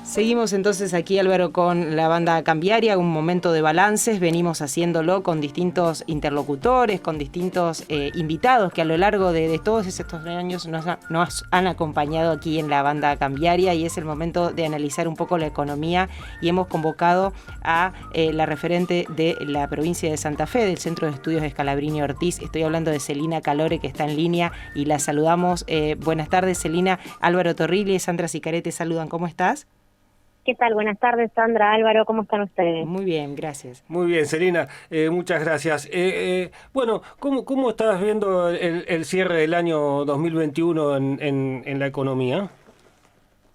Seguimos entonces aquí, Álvaro, con la banda cambiaria, un momento de balances. Venimos haciéndolo con distintos interlocutores, con distintos invitados que a lo largo de todos estos años nos han acompañado aquí en la banda cambiaria, y es el momento de analizar un poco la economía, y hemos convocado a la referente de la provincia de Santa Fe, del Centro de Estudios Scalabrini Ortiz. Estoy hablando de Celina Calore, que está en línea, y la saludamos. Buenas tardes, Celina. Álvaro Torrilli y Sandra Sicaré te saludan. ¿Cómo estás? ¿Qué tal? Buenas tardes, Sandra, Álvaro, ¿cómo están ustedes? Muy bien, gracias. Muy bien, Celina, muchas gracias. Bueno, ¿cómo estás viendo el cierre del año 2021 en la economía?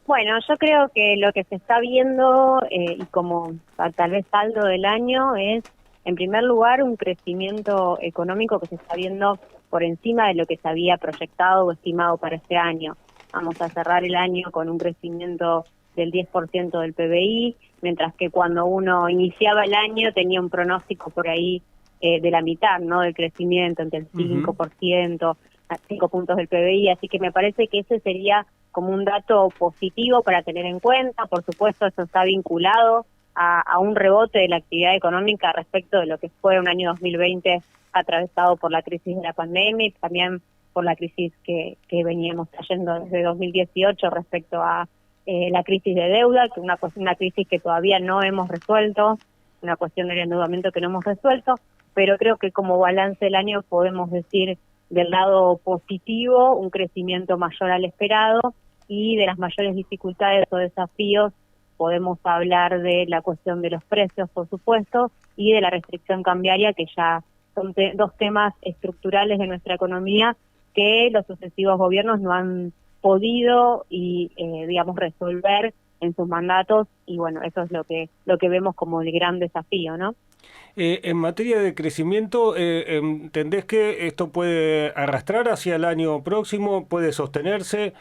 Bueno, yo creo que lo que se está viendo y como tal vez saldo del año es, en primer lugar, un crecimiento económico que se está viendo por encima de lo que se había proyectado o estimado para este año. Vamos a cerrar el año con un crecimiento del 10% del PBI, mientras que cuando uno iniciaba el año tenía un pronóstico por ahí de la mitad, ¿no? Del crecimiento, entre el 5%, a 5 puntos del PBI, así que me parece que ese sería como un dato positivo para tener en cuenta. Por supuesto, eso está vinculado a un rebote de la actividad económica respecto de lo que fue un año 2020 atravesado por la crisis de la pandemia y también por la crisis que veníamos trayendo desde 2018 respecto a la crisis de deuda, que es una crisis que todavía no hemos resuelto, una cuestión del endeudamiento que no hemos resuelto, pero creo que como balance del año podemos decir del lado positivo un crecimiento mayor al esperado, y de las mayores dificultades o desafíos podemos hablar de la cuestión de los precios, por supuesto, y de la restricción cambiaria, que ya son dos temas estructurales de nuestra economía que los sucesivos gobiernos no han podido y digamos resolver en sus mandatos, y bueno, eso es lo que vemos como el gran desafío, ¿no? En materia de crecimiento, ¿entendés que esto puede arrastrar hacia el año próximo? ¿Puede sostenerse?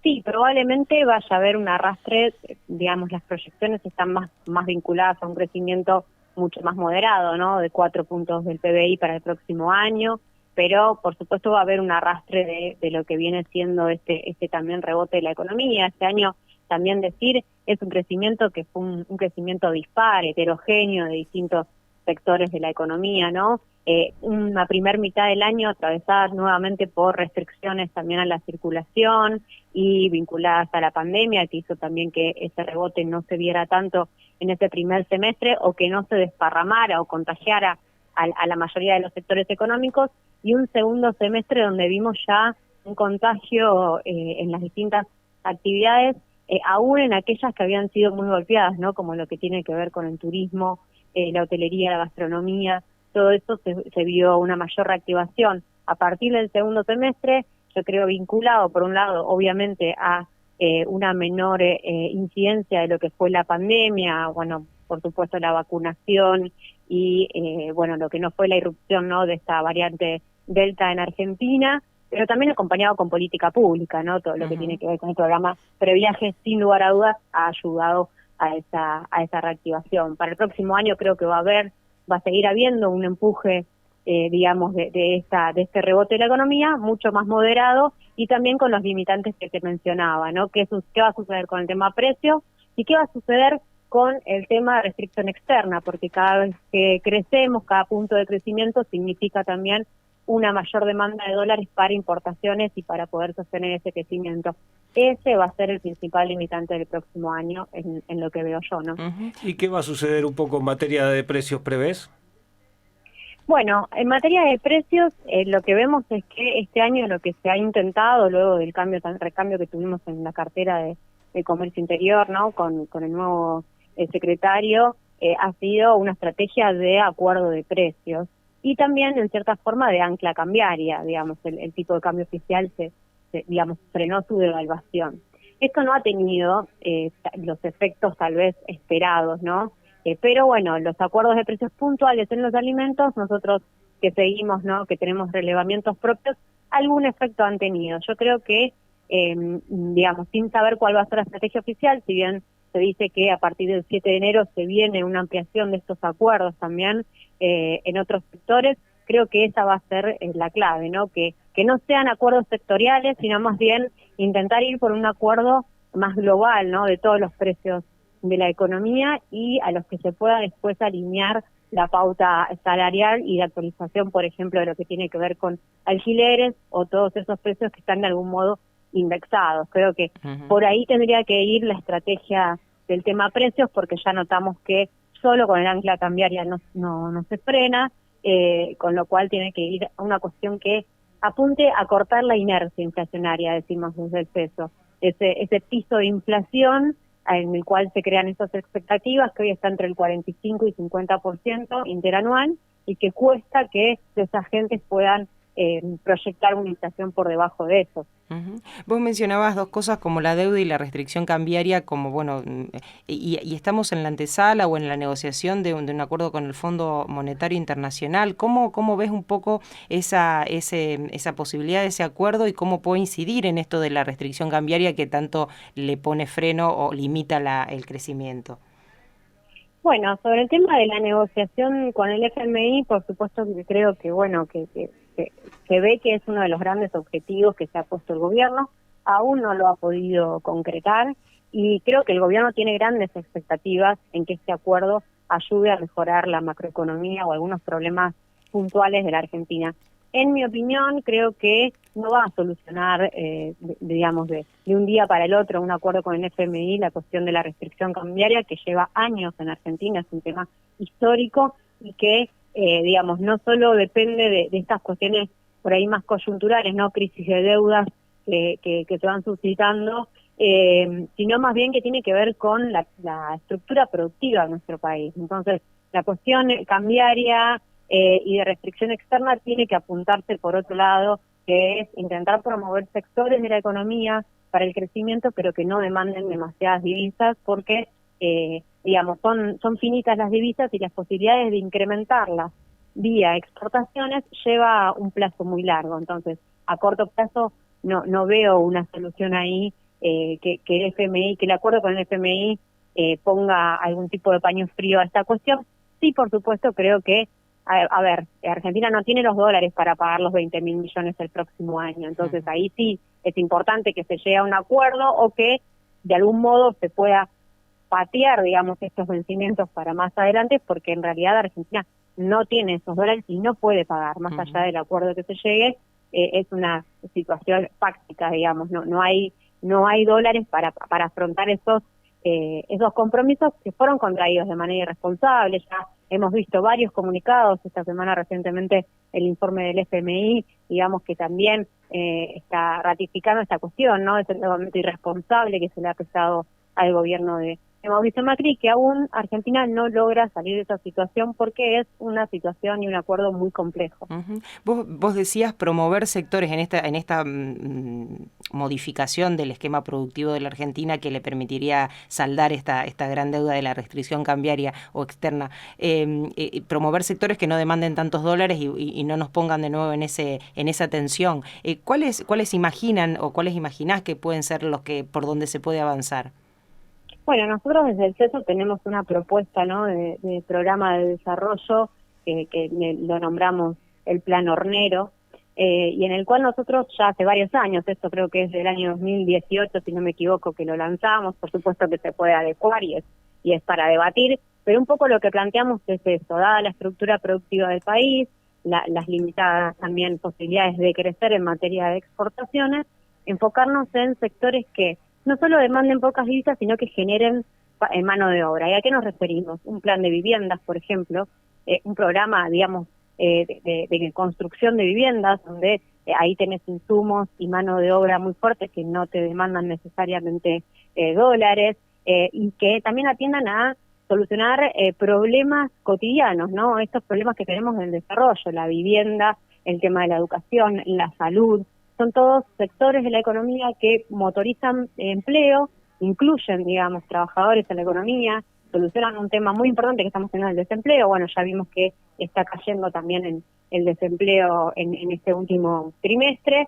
Sí, probablemente vaya a haber un arrastre, digamos, las proyecciones están más vinculadas a un crecimiento mucho más moderado, ¿no? De 4 puntos del PBI para el próximo año, pero por supuesto va a haber un arrastre de lo que viene siendo este también rebote de la economía. Este año, también decir, es un crecimiento que fue un crecimiento dispar, heterogéneo de distintos sectores de la economía, ¿no? Una primer mitad del año atravesada nuevamente por restricciones también a la circulación y vinculadas a la pandemia, que hizo también que ese rebote no se viera tanto en ese primer semestre, o que no se desparramara o contagiara a la mayoría de los sectores económicos, y un segundo semestre donde vimos ya un contagio en las distintas actividades, aún en aquellas que habían sido muy golpeadas, ¿no? Como lo que tiene que ver con el turismo, la hotelería, la gastronomía. Todo eso se vio una mayor reactivación a partir del segundo semestre, yo creo vinculado, por un lado, obviamente, a una menor incidencia de lo que fue la pandemia, bueno, por supuesto la vacunación y, bueno, lo que no fue la irrupción, ¿no?, de esta variante Delta en Argentina, pero también acompañado con política pública, ¿no? Todo lo que tiene que ver con el programa Previaje, sin lugar a dudas, ha ayudado a esa reactivación. Para el próximo año creo que va a seguir habiendo un empuje, digamos, de este rebote de la economía, mucho más moderado, y también con los limitantes que te mencionaba, ¿no? ¿Qué va a suceder con el tema precio y qué va a suceder con el tema de restricción externa? Porque cada vez que crecemos, cada punto de crecimiento significa también una mayor demanda de dólares para importaciones y para poder sostener ese crecimiento. Ese va a ser el principal limitante del próximo año en lo que veo yo, ¿no? ¿Y qué va a suceder un poco en materia de precios, prevés? Bueno, en materia de precios, lo que vemos es que este año lo que se ha intentado, luego del recambio que tuvimos en la cartera de Comercio Interior, ¿no?, con el nuevo secretario, ha sido una estrategia de acuerdo de precios y también, en cierta forma, de ancla cambiaria. Digamos, el tipo de cambio oficial digamos, frenó su devaluación. Esto no ha tenido los efectos tal vez esperados, ¿no? Pero bueno, los acuerdos de precios puntuales en los alimentos, nosotros que seguimos, ¿no?, que tenemos relevamientos propios, algún efecto han tenido. Yo creo que, digamos, sin saber cuál va a ser la estrategia oficial, si bien se dice que a partir del 7 de enero se viene una ampliación de estos acuerdos también en otros sectores, creo que esa va a ser la clave, ¿no? Que no sean acuerdos sectoriales, sino más bien intentar ir por un acuerdo más global, ¿no? De todos los precios de la economía y a los que se pueda después alinear la pauta salarial y la actualización, por ejemplo, de lo que tiene que ver con alquileres o todos esos precios que están de algún modo indexados. Creo que por ahí tendría que ir la estrategia del tema precios, porque ya notamos que solo con el ancla cambiaria no se frena, con lo cual tiene que ir a una cuestión que apunte a cortar la inercia inflacionaria, decimos desde el peso, ese piso de inflación en el cual se crean esas expectativas que hoy está entre el 45 y 50% interanual y que cuesta que los agentes puedan proyectar una inflación por debajo de eso. Vos mencionabas dos cosas como la deuda y la restricción cambiaria, como bueno, y estamos en la antesala o en la negociación de un acuerdo con el Fondo Monetario Internacional. ¿Cómo ves un poco esa posibilidad de ese acuerdo y cómo puede incidir en esto de la restricción cambiaria que tanto le pone freno o limita el crecimiento? Bueno, sobre el tema de la negociación con el FMI, por supuesto que creo que, bueno, que se ve que es uno de los grandes objetivos que se ha puesto el gobierno, aún no lo ha podido concretar y creo que el gobierno tiene grandes expectativas en que este acuerdo ayude a mejorar la macroeconomía o algunos problemas puntuales de la Argentina. En mi opinión, creo que no va a solucionar, digamos, de un día para el otro un acuerdo con el FMI, la cuestión de la restricción cambiaria que lleva años en Argentina, es un tema histórico y que, digamos, no solo depende de estas cuestiones por ahí más coyunturales, no crisis de deudas que se van suscitando, sino más bien que tiene que ver con la estructura productiva de nuestro país. Entonces, la cuestión cambiaria y de restricción externa tiene que apuntarse por otro lado, que es intentar promover sectores de la economía para el crecimiento, pero que no demanden demasiadas divisas, porque, digamos, son finitas las divisas y las posibilidades de incrementarlas vía exportaciones lleva un plazo muy largo. Entonces, a corto plazo no veo una solución ahí, que el FMI, que el acuerdo con el FMI ponga algún tipo de paño frío a esta cuestión. Sí, por supuesto, creo que a ver, Argentina no tiene los dólares para pagar los 20.000 millones el próximo año, entonces ahí sí es importante que se llegue a un acuerdo o que de algún modo se pueda patear, digamos, estos vencimientos para más adelante, porque en realidad Argentina no tiene esos dólares y no puede pagar, más allá del acuerdo que se llegue, es una situación fáctica, digamos, no hay dólares para afrontar esos compromisos que fueron contraídos de manera irresponsable. Ya hemos visto varios comunicados, esta semana recientemente el informe del FMI, digamos que también está ratificando esta cuestión, ¿no? Es el momento irresponsable que se le ha prestado al gobierno de Mauricio Macri, que aún Argentina no logra salir de esa situación porque es una situación y un acuerdo muy complejo. Vos decías promover sectores en esta modificación del esquema productivo de la Argentina que le permitiría saldar esta gran deuda de la restricción cambiaria o externa, promover sectores que no demanden tantos dólares y no nos pongan de nuevo en esa tensión. ¿Cuáles imaginan o cuáles imaginás que pueden ser los que por donde se puede avanzar? Bueno, nosotros desde el CESO tenemos una propuesta, ¿no?, de programa de desarrollo que lo nombramos el Plan Hornero, y en el cual nosotros ya hace varios años, esto creo que es del año 2018, si no me equivoco, que lo lanzamos, por supuesto que se puede adecuar y es para debatir, pero un poco lo que planteamos es eso, dada la estructura productiva del país, las limitadas también posibilidades de crecer en materia de exportaciones, enfocarnos en sectores que no solo demanden pocas divisas, sino que generen mano de obra. ¿Y a qué nos referimos? Un plan de viviendas, por ejemplo, un programa, digamos, de construcción de viviendas, donde ahí tenés insumos y mano de obra muy fuerte que no te demandan necesariamente dólares, y que también atiendan a solucionar problemas cotidianos, ¿no? Estos problemas que tenemos en el desarrollo, la vivienda, el tema de la educación, la salud. Son todos sectores de la economía que motorizan empleo, incluyen, digamos, trabajadores en la economía, solucionan un tema muy importante que estamos teniendo, el desempleo. Bueno, ya vimos que está cayendo también en el desempleo en este último trimestre,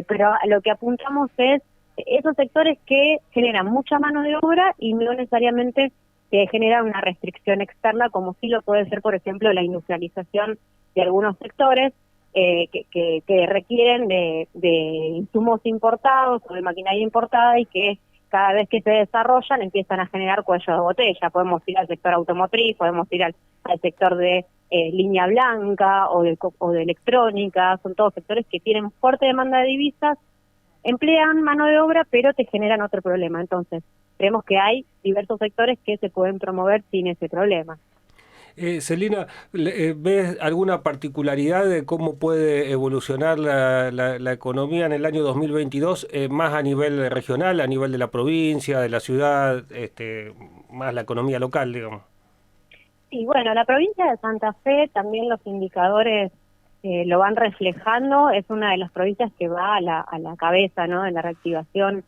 pero a lo que apuntamos es esos sectores que generan mucha mano de obra y no necesariamente generan una restricción externa, como sí lo puede ser, por ejemplo, la industrialización de algunos sectores, que requieren de insumos importados o de maquinaria importada y que cada vez que se desarrollan empiezan a generar cuellos de botella. Podemos ir al sector automotriz, podemos ir al sector de línea blanca o de electrónica. Son todos sectores que tienen fuerte demanda de divisas, emplean mano de obra, pero te generan otro problema. Entonces, creemos que hay diversos sectores que se pueden promover sin ese problema. Celina, ¿ves alguna particularidad de cómo puede evolucionar la economía en el año 2022, más a nivel regional, a nivel de la provincia, de la ciudad, más la economía local, digamos? Y bueno, la provincia de Santa Fe, también los indicadores lo van reflejando, es una de las provincias que va a la cabeza, ¿no?, de la reactivación,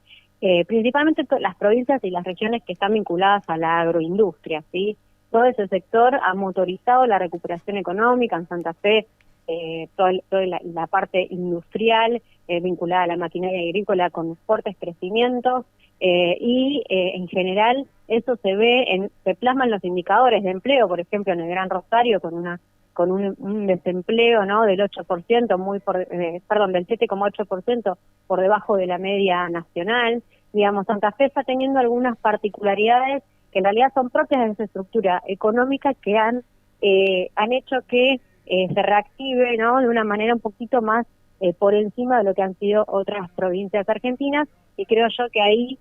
principalmente las provincias y las regiones que están vinculadas a la agroindustria, ¿sí? Todo ese sector ha motorizado la recuperación económica en Santa Fe, toda la parte industrial vinculada a la maquinaria agrícola con fuertes crecimientos, y en general eso se plasma en los indicadores de empleo, por ejemplo en el Gran Rosario con un desempleo, ¿no?, del 8%, del 7,8% por debajo de la media nacional. Digamos, Santa Fe está teniendo algunas particularidades que en realidad son propias de esa estructura económica que han hecho que se reactive, ¿no?, de una manera un poquito más por encima de lo que han sido otras provincias argentinas, y creo yo que ahí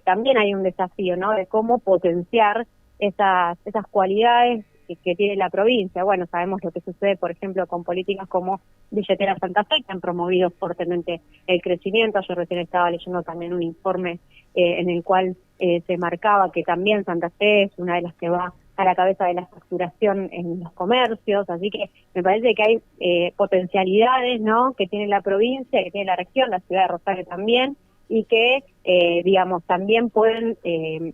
también hay un desafío, ¿no?, de cómo potenciar esas cualidades que tiene la provincia. Bueno, sabemos lo que sucede, por ejemplo, con políticas como Billetera Santa Fe, que han promovido fuertemente el crecimiento. Yo recién estaba leyendo también un informe en el cual se marcaba que también Santa Fe es una de las que va a la cabeza de la facturación en los comercios, así que me parece que hay potencialidades, ¿no?, que tiene la provincia, que tiene la región, la ciudad de Rosario también, y que, digamos, también pueden,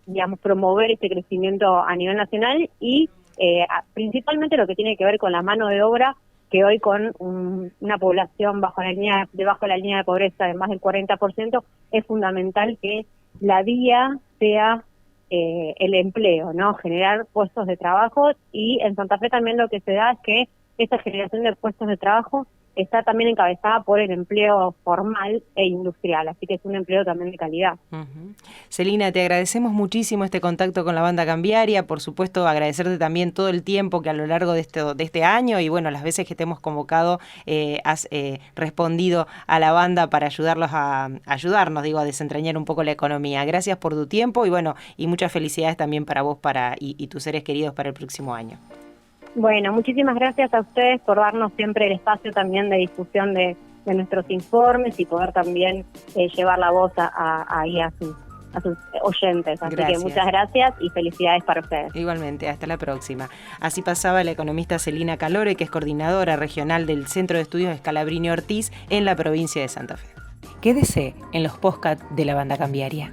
digamos, promover este crecimiento a nivel nacional y principalmente lo que tiene que ver con la mano de obra, que hoy con una población debajo de la línea de pobreza de más del 40%, es fundamental que la vía sea el empleo, ¿no?, generar puestos de trabajo, y en Santa Fe también lo que se da es que esta generación de puestos de trabajo está también encabezada por el empleo formal e industrial, así que es un empleo también de calidad. Celina, te agradecemos muchísimo este contacto con la banda cambiaria, por supuesto agradecerte también todo el tiempo que a lo largo de este año y bueno, las veces que te hemos convocado has respondido a la banda para ayudarnos, a desentrañar un poco la economía. Gracias por tu tiempo y bueno, y muchas felicidades también para vos y tus seres queridos para el próximo año. Bueno, muchísimas gracias a ustedes por darnos siempre el espacio también de difusión de nuestros informes y poder también llevar la voz ahí a sus oyentes. Así gracias. Que muchas gracias y felicidades para ustedes. Igualmente, hasta la próxima. Así pasaba la economista Celina Calore, que es coordinadora regional del Centro de Estudios Scalabrini Ortiz en la provincia de Santa Fe. Quédese en los podcasts de la banda cambiaria.